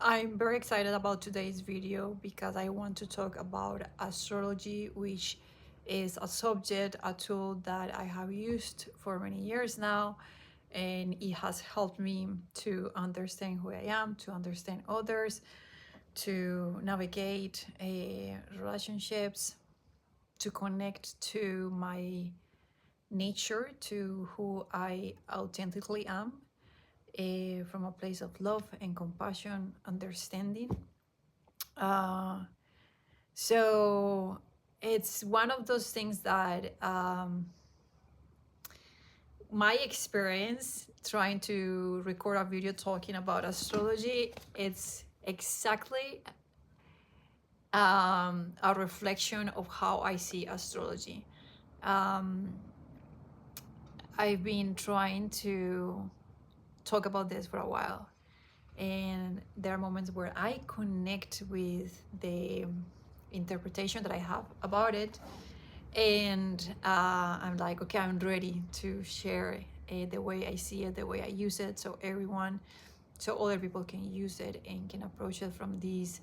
I'm very excited about today's video because I want to talk about astrology, which is a subject, a tool that I have used for many years now, and it has helped me to understand who I am, to understand others, to navigate relationships, to connect to my nature, to who I authentically am, from a place of love and compassion, understanding. Uh, so it's one of those things that my experience trying to record a video talking about astrology, it's exactly a reflection of how I see astrology. Um, I've been trying to talk about this for a while, and there are moments where I connect with the interpretation that I have about it, and I'm like, okay, I'm ready to share the way I see it, the way I use it, so other people can use it and can approach it from this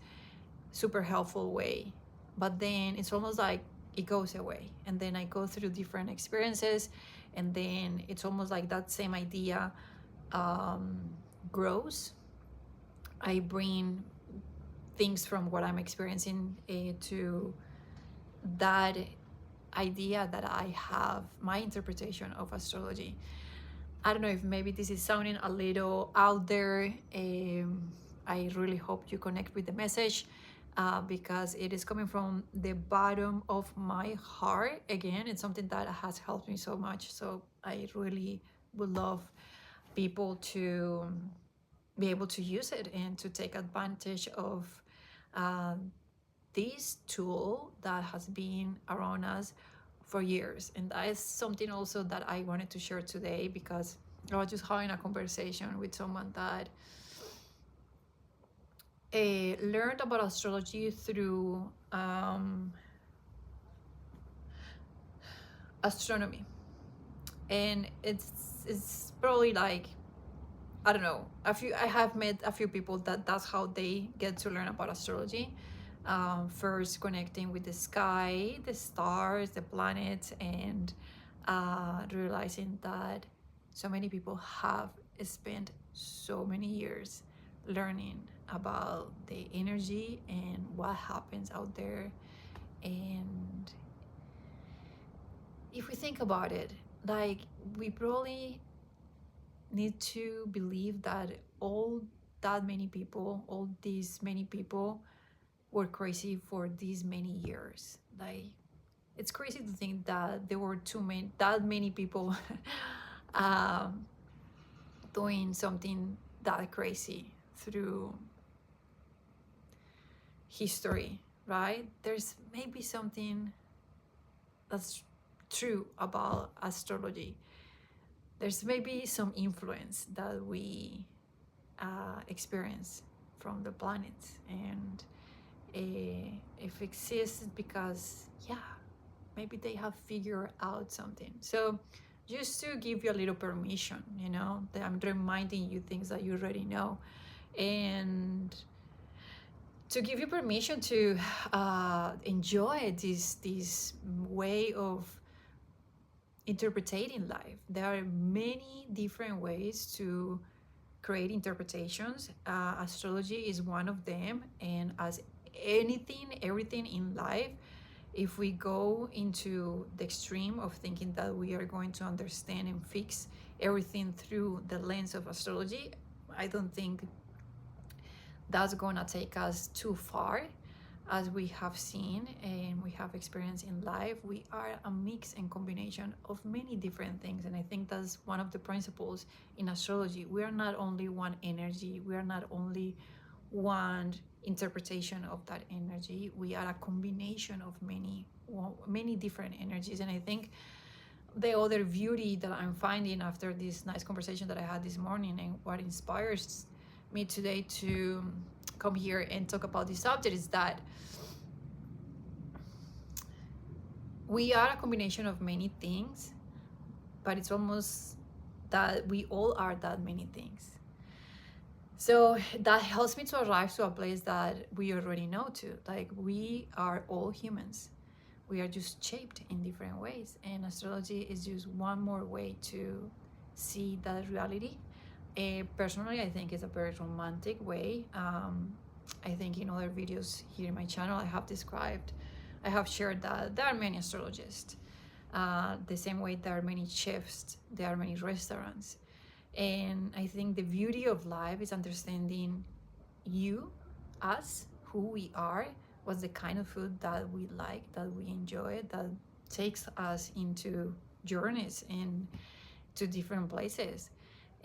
super helpful way. But then it's almost like it goes away, and then I go through different experiences, and then it's almost like that same idea um, grows. I bring things from what I'm experiencing to that idea that I have, my interpretation of astrology. I don't know if maybe this is sounding a little out there. I really hope you connect with the message because it is coming from the bottom of my heart. Again, it's something that has helped me so much. So I really would love people to be able to use it and to take advantage of uh, this tool that has been around us for years. And that is something also that I wanted to share today because I was just having a conversation with someone that learned about astrology through astronomy. And it's probably like, I don't know, I have met a few people that that's how they get to learn about astrology. First connecting with the sky, the stars, the planets, and realizing that so many people have spent so many years learning about the energy and what happens out there. And if we think about it, like, we probably need to believe that all these many people were crazy for these many years. Like, it's crazy to think that there were that many people um, doing something that crazy through history, right? There's maybe something that's true about astrology. There's maybe some influence that we experience from the planets, and if it exists because, yeah, maybe they have figured out something. So just to give you a little permission, that I'm reminding you things that you already know, and to give you permission to enjoy this way of interpreting life. There are many different ways to create interpretations. Astrology is one of them, and as everything in life, if we go into the extreme of thinking that we are going to understand and fix everything through the lens of astrology, I don't think that's gonna take us too far. As we have seen and we have experienced in life, we are a mix and combination of many different things. And I think that's one of the principles in astrology. We are not only one energy, we are not only one interpretation of that energy. We are a combination of many different energies. And I think the other beauty that I'm finding after this nice conversation that I had this morning, and what inspires me today to come here and talk about this subject, is that we are a combination of many things, but it's almost that we all are that many things. So that helps me to arrive to a place that we already know too. Like, we are all humans. We are just shaped in different ways. And astrology is just one more way to see that reality. Personally, I think it's a very romantic way. I think in other videos here in my channel, I have shared that there are many astrologists. The same way there are many chefs, there are many restaurants. And I think the beauty of life is understanding you, us, who we are, what's the kind of food that we like, that we enjoy, that takes us into journeys and to different places.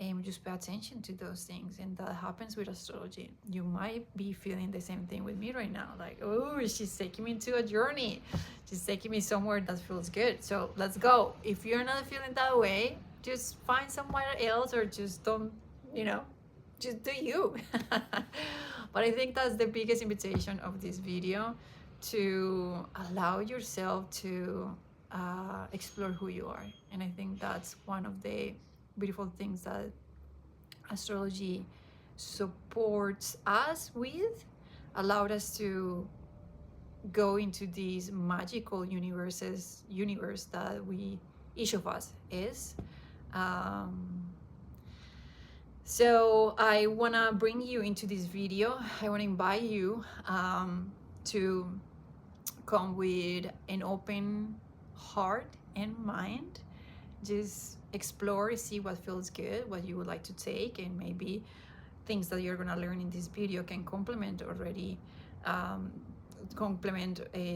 And just pay attention to those things. And that happens with astrology. You might be feeling the same thing with me right now. Like, oh, she's taking me into a journey. She's taking me somewhere that feels good. So let's go. If you're not feeling that way, just find somewhere else, or just don't, you know, just do you. But I think that's the biggest invitation of this video, to allow yourself to explore who you are. And I think that's one of the beautiful things that astrology supports us with, allowed us to go into these magical universe that we, each of us is. So I want to bring you into this video. I want to invite you to come with an open heart and mind. Just explore, see what feels good, what you would like to take, and maybe things that you're going to learn in this video can complement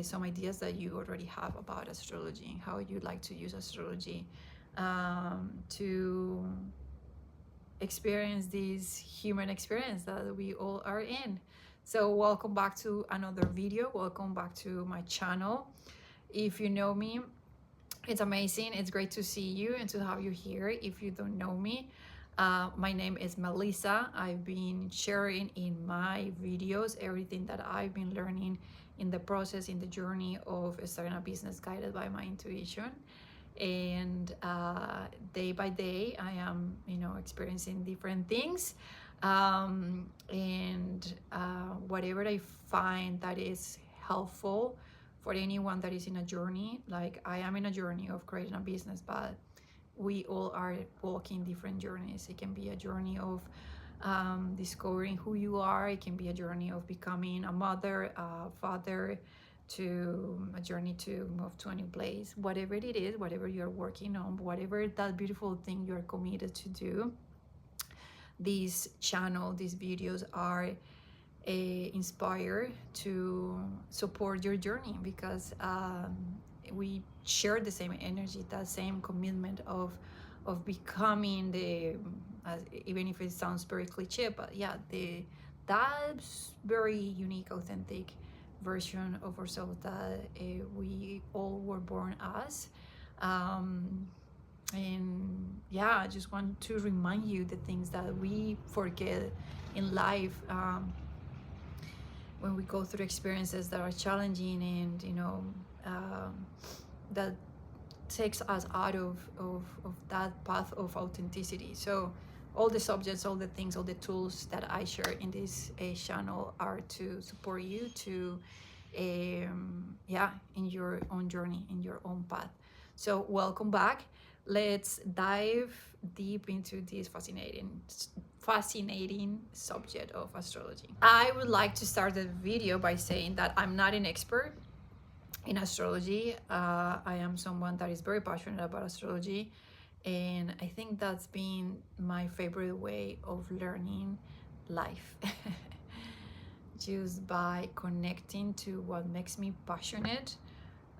some ideas that you already have about astrology, how you'd like to use astrology to experience this human experience that we all are in. So welcome back to another video. Welcome back to my channel. If you know me, it's amazing. It's great to see you and to have you here. If you don't know me, my name is Melisa. I've been sharing in my videos everything that I've been learning in the process, in the journey of starting a business guided by my intuition. And day by day, I am, experiencing different things. And whatever I find that is helpful for anyone that is in a journey, like I am in a journey of creating a business, but we all are walking different journeys. It can be a journey of discovering who you are. It can be a journey of becoming a mother, a father, to a journey to move to a new place. Whatever it is, whatever you're working on, whatever that beautiful thing you're committed to do, these videos are inspired to support your journey, because we share the same energy, that same commitment of becoming even if it sounds very cliche, but yeah, that very unique, authentic version of ourselves that we all were born as. And yeah, I just want to remind you the things that we forget in life, when we go through experiences that are challenging, and that takes us out of that path of authenticity. So all the subjects, all the things, all the tools that I share in this channel are to support you to in your own journey, in your own path. So welcome back. Let's dive deep into this fascinating subject of astrology. I would like to start the video by saying that I'm not an expert in astrology. I am someone that is very passionate about astrology, and I think that's been my favorite way of learning life. Just by connecting to what makes me passionate,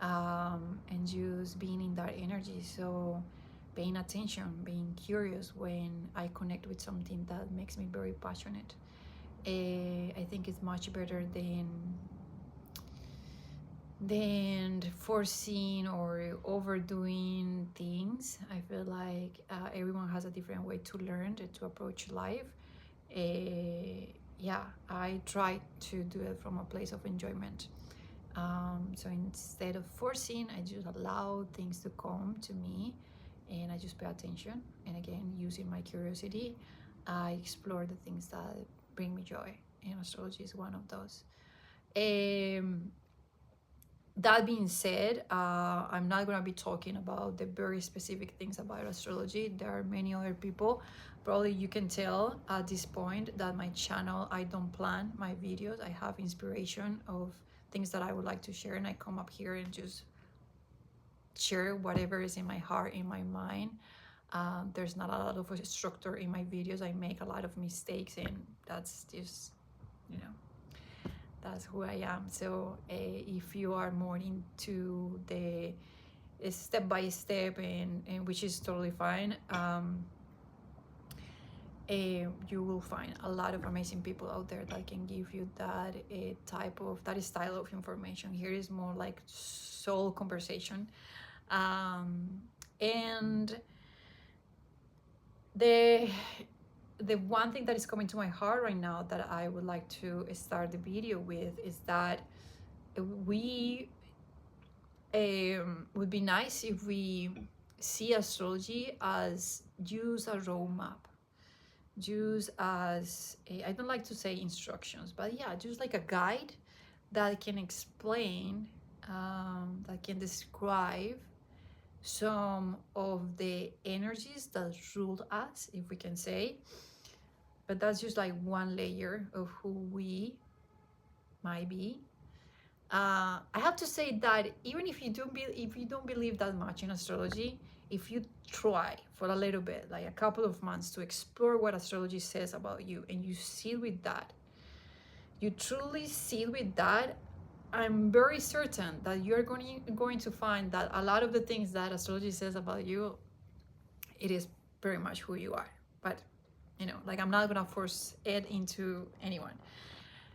and just being in that energy. So paying attention, being curious when I connect with something that makes me very passionate. I think it's much better than forcing or overdoing things. I feel like everyone has a different way to learn, to approach life. I try to do it from a place of enjoyment. So instead of forcing, I just allow things to come to me, and I just pay attention. And again, using my curiosity, I explore the things that bring me joy, and astrology is one of those. um, that being said, I'm not going to be talking about the very specific things about astrology. There are many other people. Probably you can tell at this point that my channel, I don't plan my videos. I have inspiration of things that I would like to share, and I come up here and just share whatever is in my heart, in my mind. There's not a lot of a structure in my videos. I make a lot of mistakes, and that's just, you know, that's who I am. So if you are more into the step by step, and which is totally fine, you will find a lot of amazing people out there that can give you that type of, that style of information. Here is more like soul conversation. And the one thing that is coming to my heart right now that I would like to start the video with is that we would be nice if we see astrology as use a roadmap, use as I don't like to say instructions, but yeah, just like a guide that can explain, that can describe some of the energies that rule us, if we can say. But that's just like one layer of who we might be. I have to say that even if you don't believe that much in astrology, if you try for a little bit, like a couple of months, to explore what astrology says about you, and you sit with that, you truly sit with that, I'm very certain that you're going to find that a lot of the things that astrology says about you, it is very much who you are. But you know, like, I'm not gonna force it into anyone.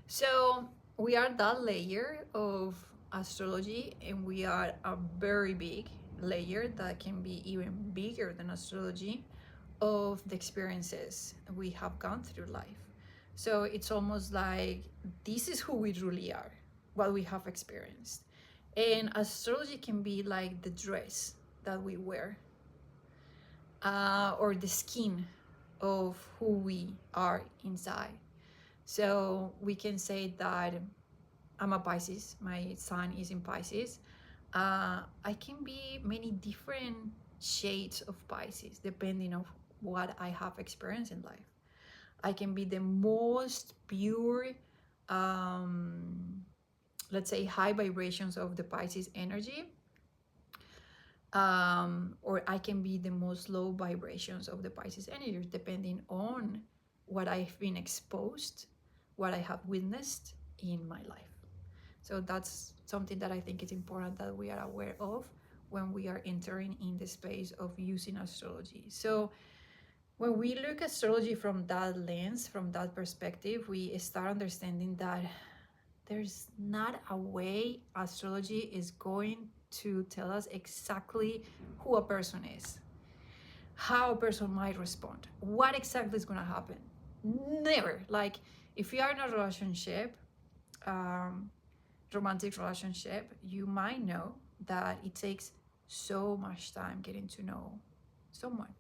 So we are that layer of astrology, and we are a very big layer that can be even bigger than astrology of the experiences we have gone through life. So it's almost like this is who we truly are, what we have experienced. And astrology can be like the dress that we wear, or the skin of who we are inside. So we can say that I'm a Pisces, my sun is in Pisces. I can be many different shades of Pisces depending on what I have experienced in life. I can be the most pure, let's say, high vibrations of the Pisces energy, or I can be the most low vibrations of the Pisces energy, depending on what I've been exposed, what I have witnessed in my life. So that's something that I think is important that we are aware of when we are entering in the space of using astrology. So when we look at astrology from that lens, from that perspective, we start understanding that there's not a way astrology is going to tell us exactly who a person is, how a person might respond, what exactly is going to happen. Never. Like, if you are in a relationship, romantic relationship, you might know that it takes so much time getting to know someone.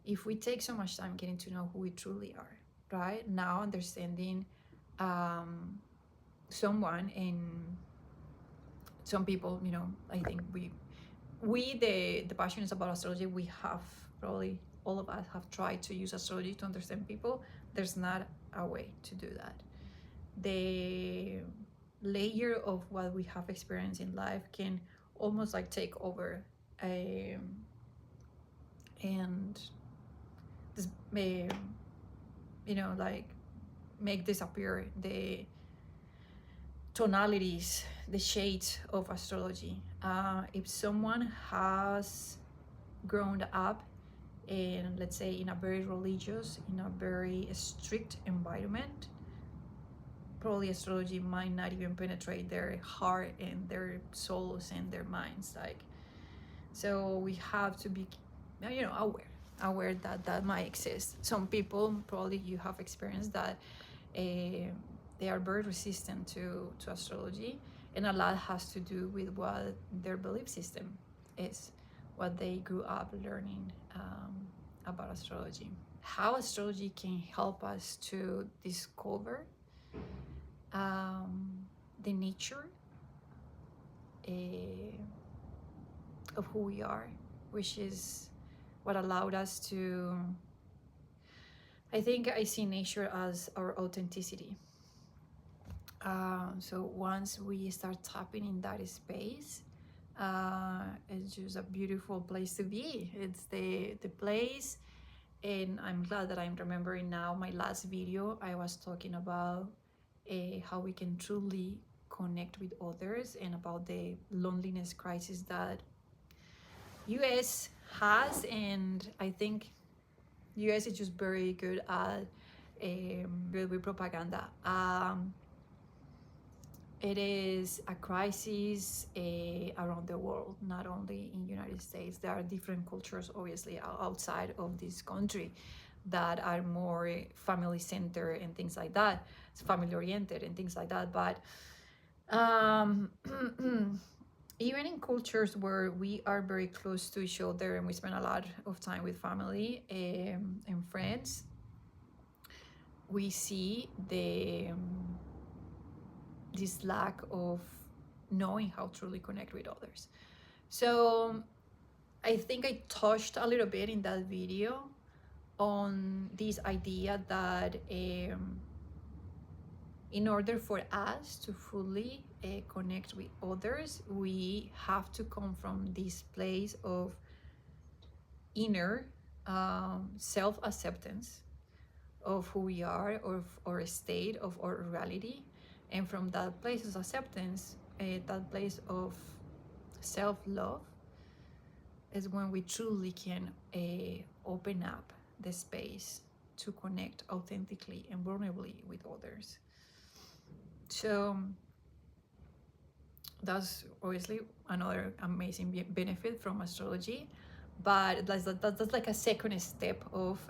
If we take so much time getting to know who we truly are, right now, understanding someone, and some people, you know, I think the passionate about astrology, we have, probably all of us have tried to use astrology to understand people. There's not a way to do that. The layer of what we have experienced in life can almost like take over, and this, you know, like, make disappear the tonalities, the shades of astrology. If someone has grown up in, let's say, in a very religious, in a very strict environment, probably astrology might not even penetrate their heart and their souls and their minds. Like, so we have to be, you know, aware that that might exist. Some people, probably you have experienced that, they are very resistant to astrology, and a lot has to do with what their belief system is, what they grew up learning about astrology. how astrology can help us to discover the nature of who we are, which is what allowed us to, I think I see nature as our authenticity. So once we start tapping in that space, it's just a beautiful place to be. It's the place, and I'm glad that I'm remembering now my last video. I was talking about how we can truly connect with others and about the loneliness crisis that US has, and I think US is just very good at with propaganda. It is a crisis around the world, not only in United States. There are different cultures, obviously, outside of this country that are more family centered and things like that. It's family oriented and things like that. But even in cultures where we are very close to each other and we spend a lot of time with family and friends, we see this lack of knowing how to truly connect with others. So I think I touched a little bit in that video on this idea that in order for us to fully connect with others, we have to come from this place of inner self-acceptance of who we are, of our state, of our reality. And from that place of acceptance, that place of self-love, is when we truly can open up the space to connect authentically and vulnerably with others. So that's obviously another amazing benefit from astrology, but that's like a second step of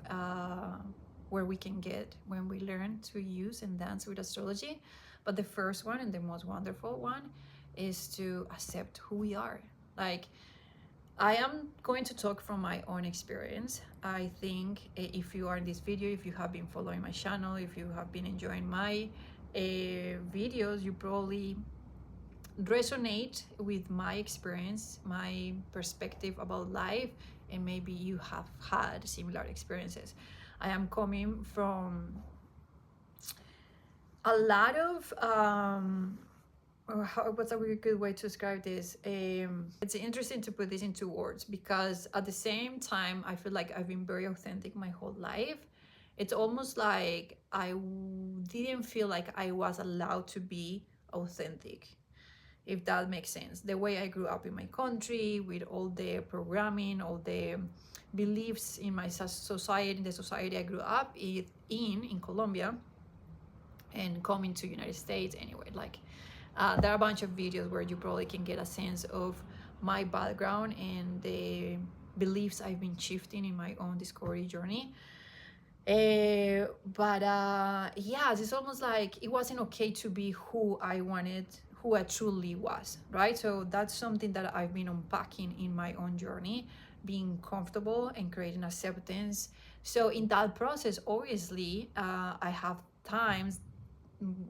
where we can get when we learn to use and dance with astrology. But the first one and the most wonderful one is to accept who we are. Like, I am going to talk from my own experience. I think if you are in this video, if you have been following my channel, if you have been enjoying my videos, you probably resonate with my experience, my perspective about life, and maybe you have had similar experiences. I am coming from a lot of what's a really good way to describe this? It's interesting to put this into words, because at the same time I feel like I've been very authentic my whole life. It's almost like I didn't feel like I was allowed to be authentic, if that makes sense. The way I grew up in my country, with all the programming, all the beliefs in my society, the society I grew up in Colombia, and coming to United States anyway, like there are a bunch of videos where you probably can get a sense of my background and the beliefs I've been shifting in my own discovery journey. But yeah, it's almost like it wasn't okay to be who I wanted, who I truly was, right? So that's something that I've been unpacking in my own journey, being comfortable and creating acceptance. So in that process, obviously, I have times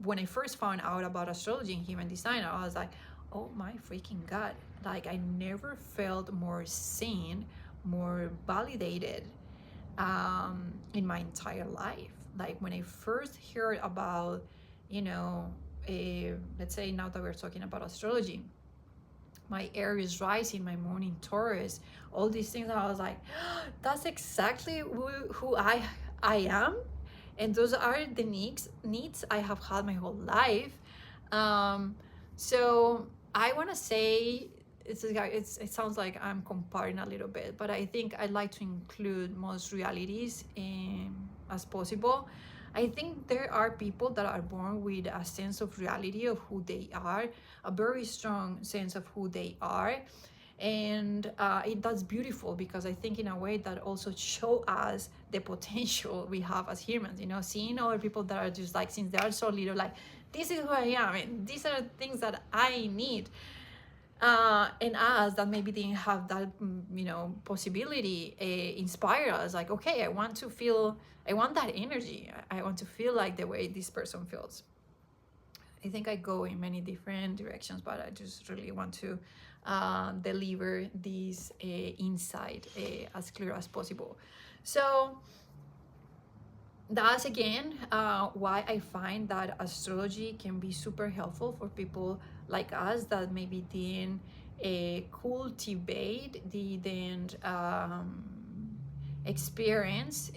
when I first found out about astrology and human design, I was like, oh my freaking God. Like, I never felt more seen, more validated in my entire life. Like, when I first heard about, let's say now that we're talking about astrology, my Aries rising, my moon in Taurus, all these things, I was like, oh, that's exactly who I am. And those are the needs I have had my whole life. So I want to say, it sounds like I'm comparing a little bit, but I think I'd like to include most realities as possible. I think there are people that are born with a sense of reality of who they are, a very strong sense of who they are. And that's beautiful, because I think in a way that also show us the potential we have as humans, seeing other people that are just like, since they are so little, like, this is who I am and these are the things that I need. And us that maybe didn't have that possibility, inspire us, like, okay, I want that energy. I want to feel like the way this person feels. I think I go in many different directions, but I just really want to deliver this insight as clear as possible. So that's again why I find that astrology can be super helpful for people like us that maybe didn't cultivate, didn't experience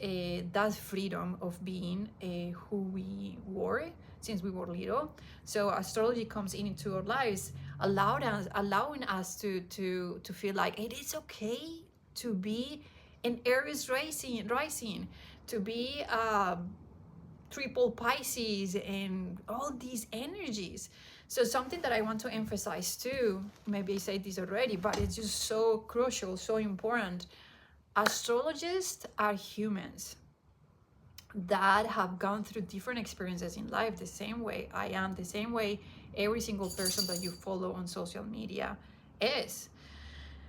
that freedom of being who we were since we were little. So astrology comes into our lives, allowing us to feel like it is okay to be an Aries rising, to be triple Pisces, and all these energies. So something that I want to emphasize too, maybe I said this already, but it's just so crucial, so important. Astrologists are humans that have gone through different experiences in life, the same way I am, the same way every single person that you follow on social media is.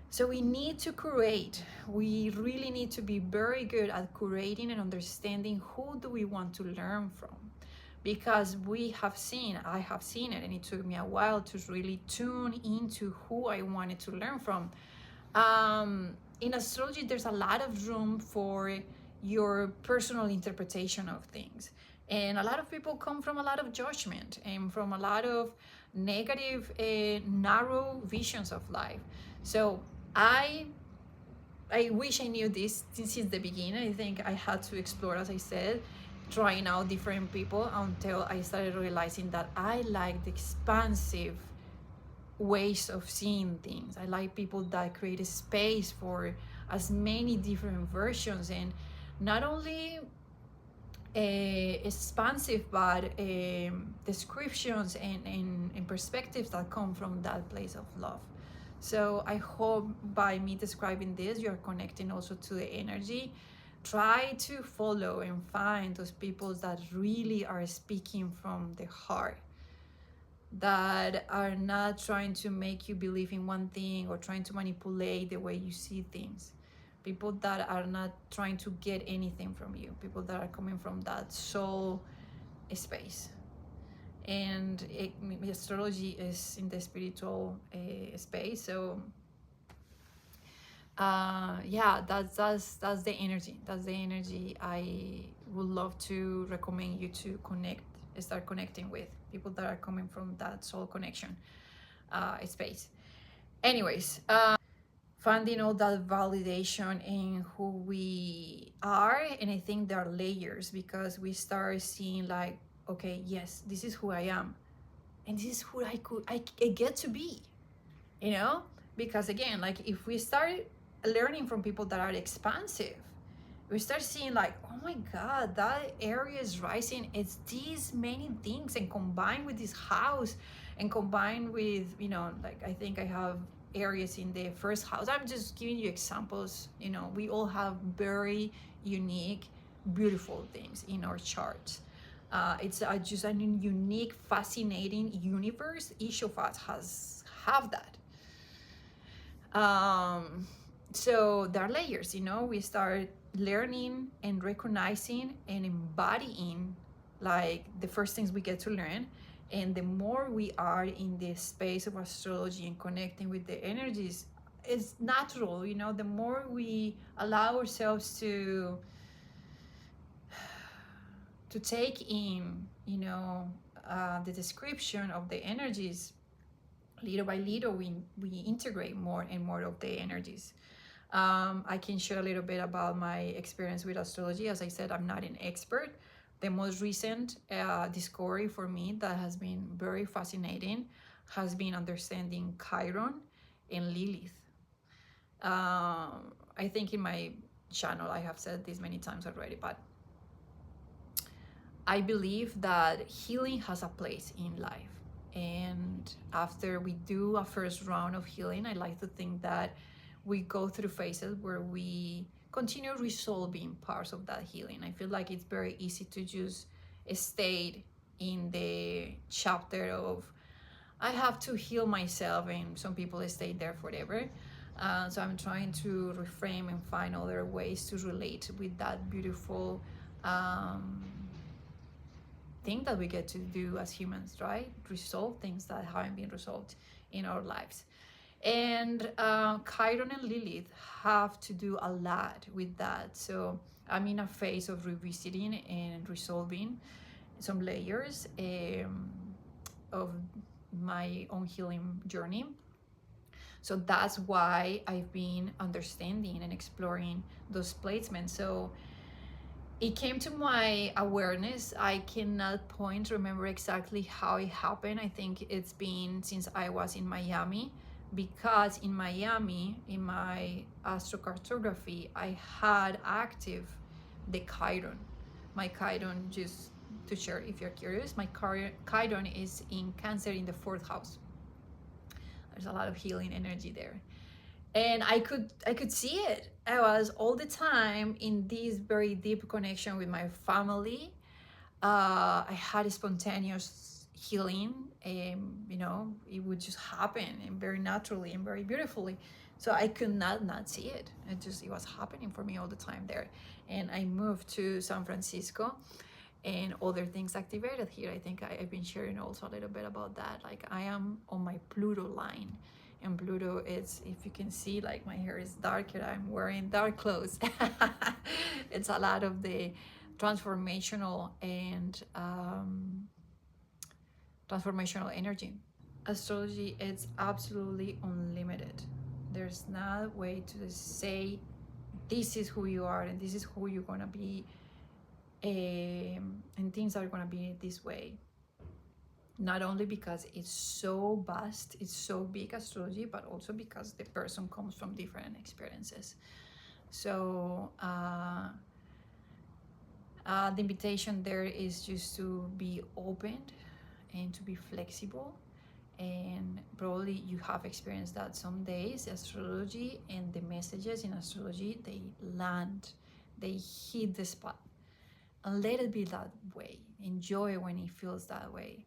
So we need to curate. We really need to be very good at curating and understanding who do we want to learn from. Because I have seen it, and it took me a while to really tune into who I wanted to learn from. In astrology, there's a lot of room for your personal interpretation of things. And a lot of people come from a lot of judgment and from a lot of negative, narrow visions of life. So I wish I knew this since the beginning. I think I had to explore, as I said, trying out different people until I started realizing that I like the expansive ways of seeing things. I like people that create a space for as many different versions, and not only expansive, but descriptions and perspectives that come from that place of love. So I hope by me describing this, you're connecting also to the energy. Try to follow and find those people that really are speaking from the heart, that are not trying to make you believe in one thing or trying to manipulate the way you see things. People that are not trying to get anything from you. People that are coming from that soul space. And astrology is in the spiritual space. So yeah, that's the energy. That's the energy I would love to recommend you to start connecting with people that are coming from that soul connection space. Anyways, finding all that validation in who we are, and I think there are layers, because we start seeing like, okay, yes, this is who I am, and this is who I get to be, you know. Because again, like, if we start learning from people that are expansive, we start seeing like, oh my god, that area is rising, it's these many things, and combined with this house, and combined with, like, I think I have areas in the first house. I'm just giving you examples. We all have very unique, beautiful things in our charts. It's just a unique, fascinating universe. Each of us have that. So there are layers. We start learning and recognizing and embodying, like, the first things we get to learn. And the more we are in the space of astrology and connecting with the energies, it's natural. The more we allow ourselves to take in, the description of the energies, little by little, we integrate more and more of the energies. I can share a little bit about my experience with astrology. As I said, I'm not an expert. The most recent discovery for me that has been very fascinating has been understanding Chiron and Lilith. I think in my channel I have said this many times already, but I believe that healing has a place in life. And after we do a first round of healing, I like to think that we go through phases where we continue resolving parts of that healing. I feel like it's very easy to just stay in the chapter of I have to heal myself, and some people stay there forever. So I'm trying to reframe and find other ways to relate with that beautiful um, thing that we get to do as humans, right? Resolve things that haven't been resolved in our lives. And Chiron and Lilith have to do a lot with that. So I'm in a phase of revisiting and resolving some layers of my own healing journey. So that's why I've been understanding and exploring those placements. So it came to my awareness. I cannot remember exactly how it happened. I think it's been since I was in Miami, because in Miami, in my astrocartography, I had active the Chiron. My Chiron, just to share if you're curious, my Chiron is in Cancer in the 4th house. There's a lot of healing energy there, and I could see it. I was all the time in this very deep connection with my family. I had a spontaneous healing, and it would just happen, and very naturally and very beautifully. So I could not see it. It was happening for me all the time there. And I moved to San Francisco, and other things activated here. I think I've been sharing also a little bit about that. Like, I am on my Pluto line, and Pluto is, if you can see, like, my hair is darker, I'm wearing dark clothes. It's a lot of the transformational and transformational energy. Astrology is absolutely unlimited. There's not a way to say this is who you are and this is who you're gonna be, and things are gonna be this way. Not only because it's so vast, it's so big, astrology, but also because the person comes from different experiences. So the invitation there is just to be open and to be flexible. And probably you have experienced that some days astrology and the messages in astrology, they land, they hit the spot, and let it be that way. Enjoy when it feels that way.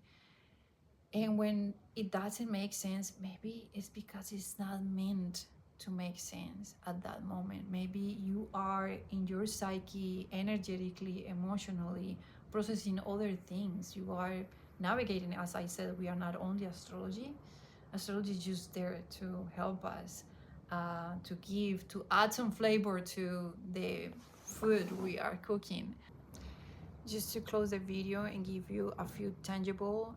And when it doesn't make sense, maybe it's because it's not meant to make sense at that moment. Maybe you are in your psyche, energetically, emotionally, processing other things. You are navigating. As I said, we are not only astrology. Astrology is just there to help us, to add some flavor to the food we are cooking. Just to close the video and give you a few tangible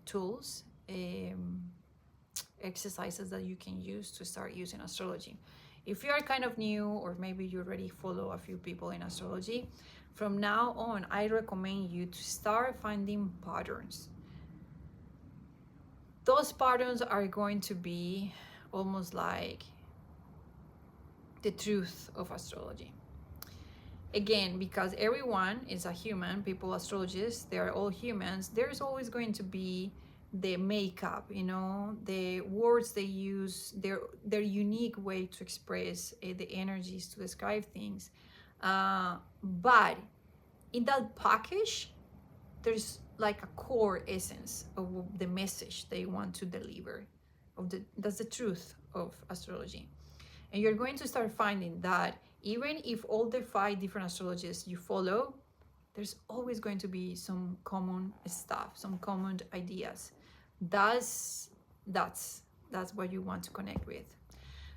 tools, exercises that you can use to start using astrology. If you are kind of new, or maybe you already follow a few people in astrology, from now on, I recommend you to start finding patterns. Those patterns are going to be almost like the truth of astrology. Again, because everyone is a human, people, astrologists, they're all humans, there's always going to be the makeup, the words they use, their unique way to express the energies, to describe things. But in that package, there's like a core essence of the message they want to deliver. That's the truth of astrology. And you're going to start finding that even if all the 5 different astrologists you follow, there's always going to be some common stuff, some common ideas. That's what you want to connect with.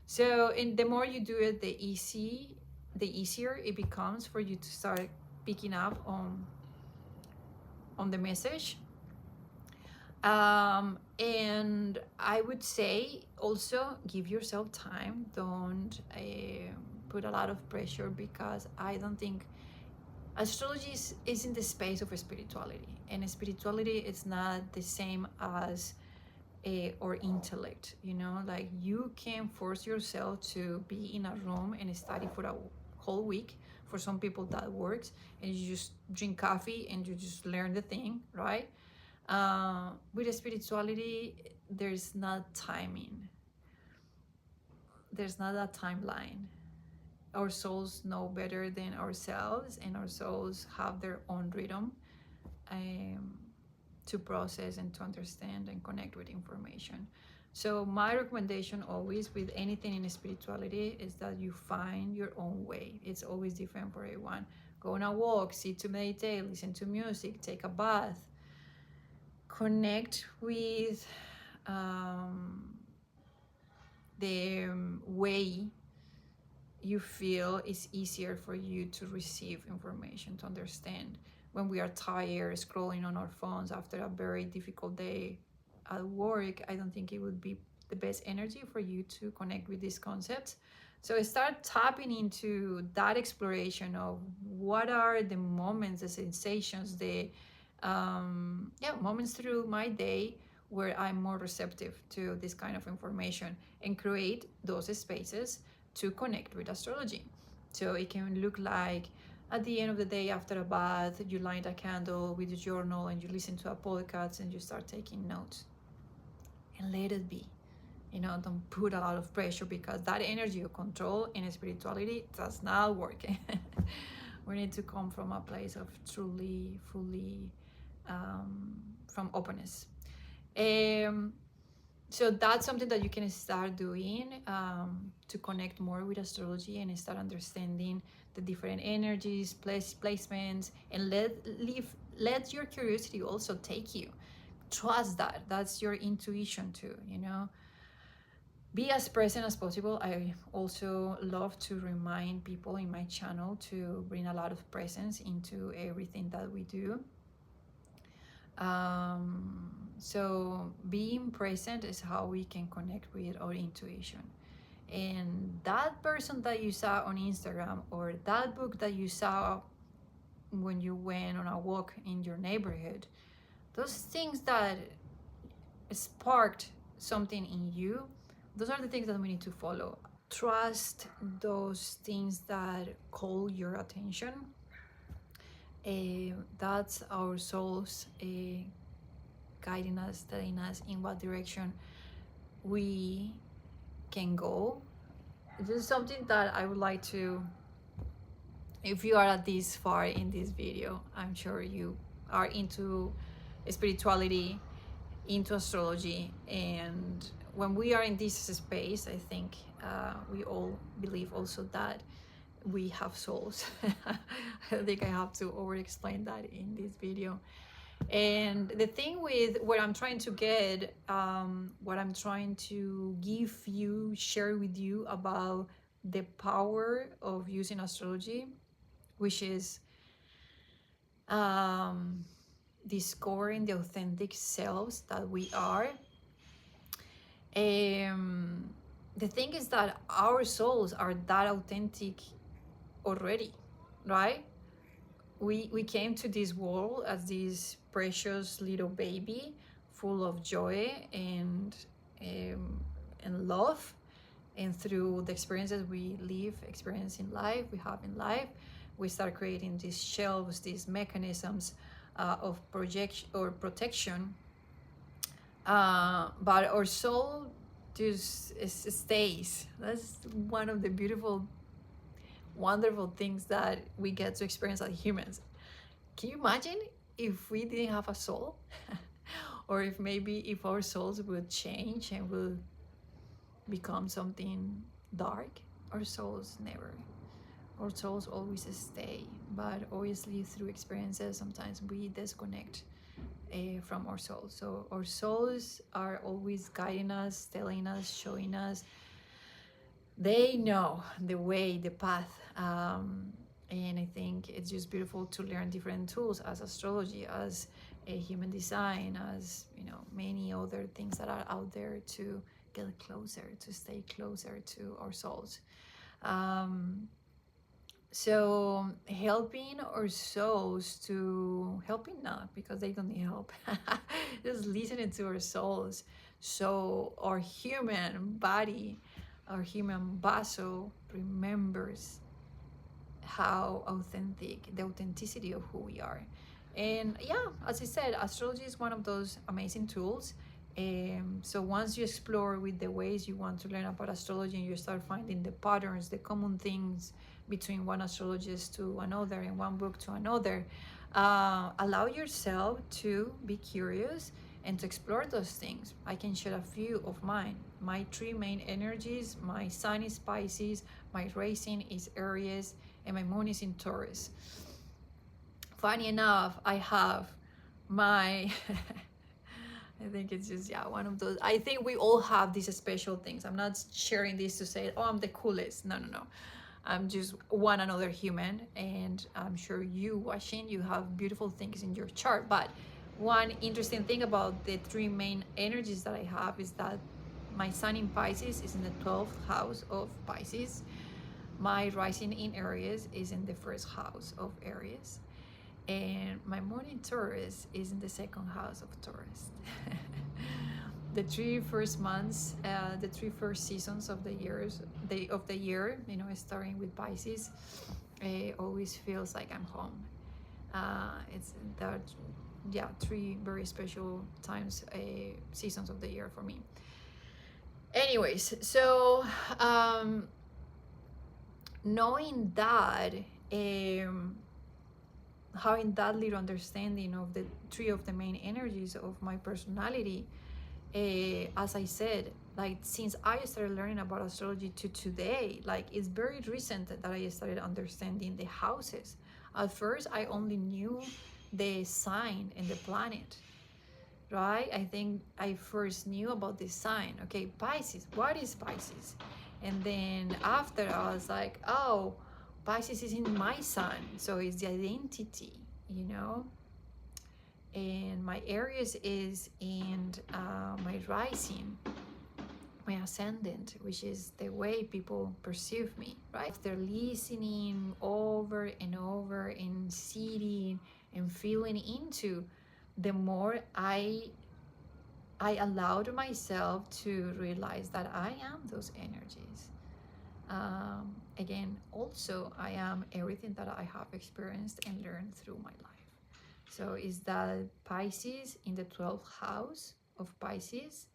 So, the more you do it, the easier it becomes for you to start picking up on the message. And I would say also give yourself time. Don't put a lot of pressure, because I don't think astrology is in the space of spirituality, and spirituality is not the same as or intellect. Like, you can force yourself to be in a room and study for a whole week. For some people that works, and you just drink coffee and you just learn the thing, right? With spirituality, there's not timing, there's not a timeline. Our souls know better than ourselves, and our souls have their own rhythm. to process and to understand and connect with information. So my recommendation always with anything in spirituality is that you find your own way. It's always different for everyone. Go on a walk, sit to meditate, listen to music, take a bath, connect with the way you feel it's easier for you to receive information, to understand. When we are tired scrolling on our phones after a very difficult day at work, I don't think it would be the best energy for you to connect with these concepts. So start tapping into that exploration of what are the moments, the sensations, the moments through my day where I'm more receptive to this kind of information, and create those spaces to connect with astrology. So it can look like at the end of the day after a bath, you light a candle with a journal and you listen to a podcast and you start taking notes. And let it be. Don't put a lot of pressure, because that energy of control in spirituality does not work. We need to come from a place of truly, fully, from openness. So that's something that you can start doing to connect more with astrology and start understanding the different energies, placements, and let your curiosity also take you. Trust that. That's your intuition too, Be as present as possible. I also love to remind people in my channel to bring a lot of presence into everything that we do. So being present is how we can connect with our intuition. And that person that you saw on Instagram, or that book that you saw when you went on a walk in your neighborhood, those things that sparked something in you, those are the things that we need to follow. Trust those things that call your attention. That's our souls guiding us, telling us in what direction we can go. This is something that I would like to, if you are at this far in this video, I'm sure you are into spirituality, into astrology, and when we are in this space, I think we all believe also that we have souls. I don't think I have to over explain that in this video. And the thing with what I'm trying to get, what I'm trying to give you, share with you about the power of using astrology, which is discovering the authentic selves that we are. The thing is that our souls are that authentic already, right? We came to this world as this precious little baby, full of joy and love, and through the experiences we experience in life, we have in life, we start creating these shelves, these mechanisms of protection. But our soul just stays. That's one of the beautiful, wonderful things that we get to experience as humans. Can you imagine if we didn't have a soul? Or if our souls would change and will become something dark? Our souls never. Our souls always stay, but obviously through experiences sometimes we disconnect from our souls. So our souls are always guiding us, telling us, showing us. They know the way, the path, and I think it's just beautiful to learn different tools as astrology, as a human design, as many other things that are out there to get closer, to stay closer to our souls. So helping our souls to helping not because they don't need help, just listening to our souls, so our human body, our human vessel remembers how authentic, the authenticity of who we are. And yeah, as I said, astrology is one of those amazing tools. So once you explore with the ways you want to learn about astrology, and you start finding the patterns, the common things between one astrologist to another and one book to another, Allow yourself to be curious and to explore those things. I can share a few of mine. My three main energies: my sun is Pisces, my rising is Aries, and my moon is in Taurus. Funny enough, I have my I think it's just, yeah, one of those. I think we all have these special things. I'm not sharing this to say, oh, I'm the coolest. No, no, no. I'm just one another human, and I'm sure you watching, you have beautiful things in your chart. But one interesting thing about the three main energies that I have is that my sun in Pisces is in the 12th house of Pisces. My rising in Aries is in the first house of Aries, and my moon in Taurus is in the second house of Taurus. The 3 first months, the 3 first seasons of the year, you know, starting with Pisces, always feels like I'm home. It's that, yeah, three very special times, seasons of the year for me. Anyways, so knowing that, having that little understanding of the three of the main energies of my personality, as I said, like, since I started learning about astrology to today, like, it's very recent that I started understanding the houses. At first, I only knew the sign and the planet, right? I think I first knew about the sign. Okay, Pisces, what is Pisces? And then after, I was like, oh, Pisces is in my sun, so it's the identity, you know. And my Aries is in my rising, my ascendant, which is the way people perceive me, right? After listening over and over and sitting and feeling into, the more I allowed myself to realize that I am those energies. Again, also, I am everything that I have experienced and learned through my life. So is that Pisces in the 12th house of Pisces,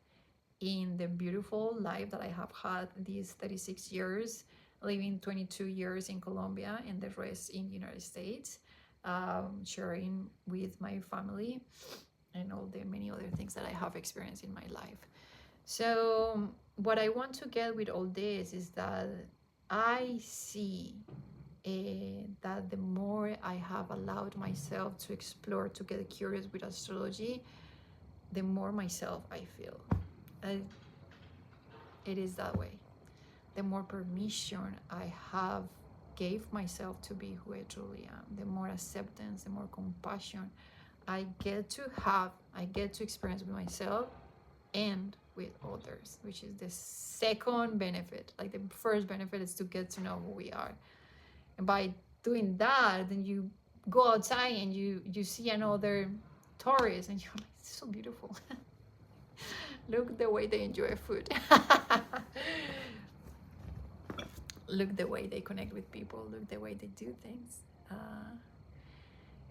in the beautiful life that I have had these 36 years, living 22 years in Colombia and the rest in the United States, sharing with my family and all the many other things that I have experienced in my life. So what I want to get with all this is that I see that the more I have allowed myself to explore, to get curious with astrology, the more myself I feel. It is that way. The more permission I have gave myself to be who I truly am, the more acceptance, the more compassion I get to have, I get to experience with myself and with others, which is the second benefit. Like, the first benefit is to get to know who we are. And by doing that, then you go outside and you see another tourist and you're like, it's so beautiful. Look the way they enjoy food. Look the way they connect with people. Look the way they do things.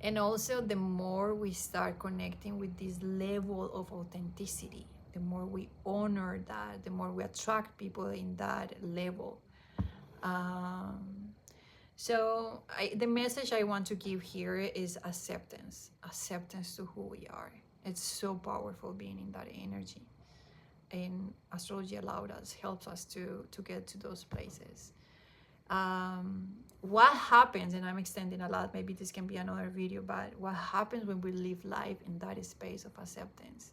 And also, the more we start connecting with this level of authenticity, the more we honor that, the more we attract people in that level. So the message I want to give here is acceptance to who we are. It's so powerful being in that energy, and astrology helps us to get to those places. What happens, and I'm extending a lot, maybe this can be another video, but what happens when we live life in that space of acceptance?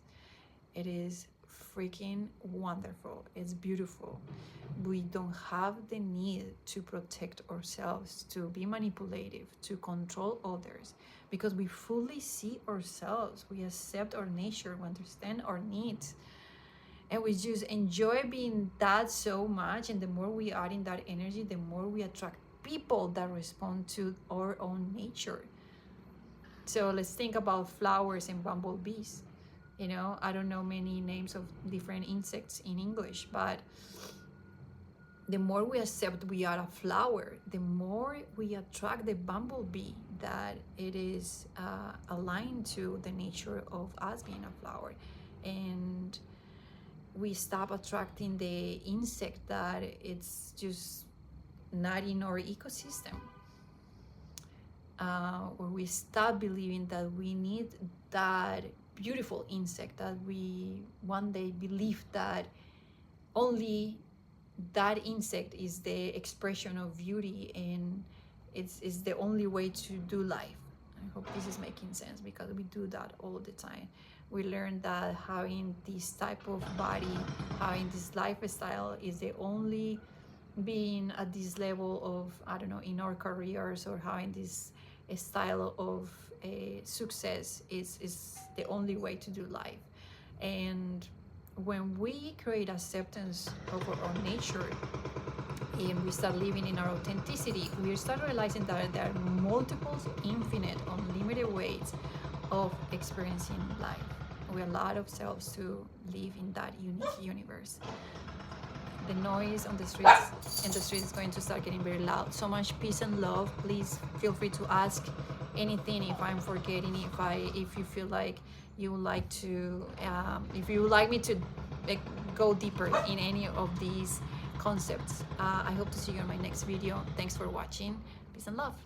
It is freaking wonderful. It's beautiful. We don't have the need to protect ourselves, to be manipulative, to control others, because we fully see ourselves. We accept our nature, we understand our needs, and we just enjoy being that so much. And the more we are in that energy, the more we attract people that respond to our own nature. So let's think about flowers and bumblebees. You know, I don't know many names of different insects in English, but the more we accept we are a flower, the more we attract the bumblebee, that it is aligned to the nature of us being a flower. And we stop attracting the insect that it's just not in our ecosystem. where we stop believing that we need that beautiful insect, that we one day believe that only that insect is the expression of beauty, and it's the only way to do life. I hope this is making sense, because we do that all the time. We learn that having this type of body, having this lifestyle is the only being at this level of, I don't know, in our careers, or having this style of success is the only way to do life. And when we create acceptance of our own nature, and we start living in our authenticity, we start realizing that there are multiple, infinite, unlimited ways of experiencing life. We allow ourselves to live in that unique universe. The noise on the streets is going to start getting very loud. So much peace and love. Please feel free to ask anything if I'm forgetting, if you feel like you would like to, if you would like me to go deeper in any of these concepts. I hope to see you in my next video. Thanks for watching. Peace and love.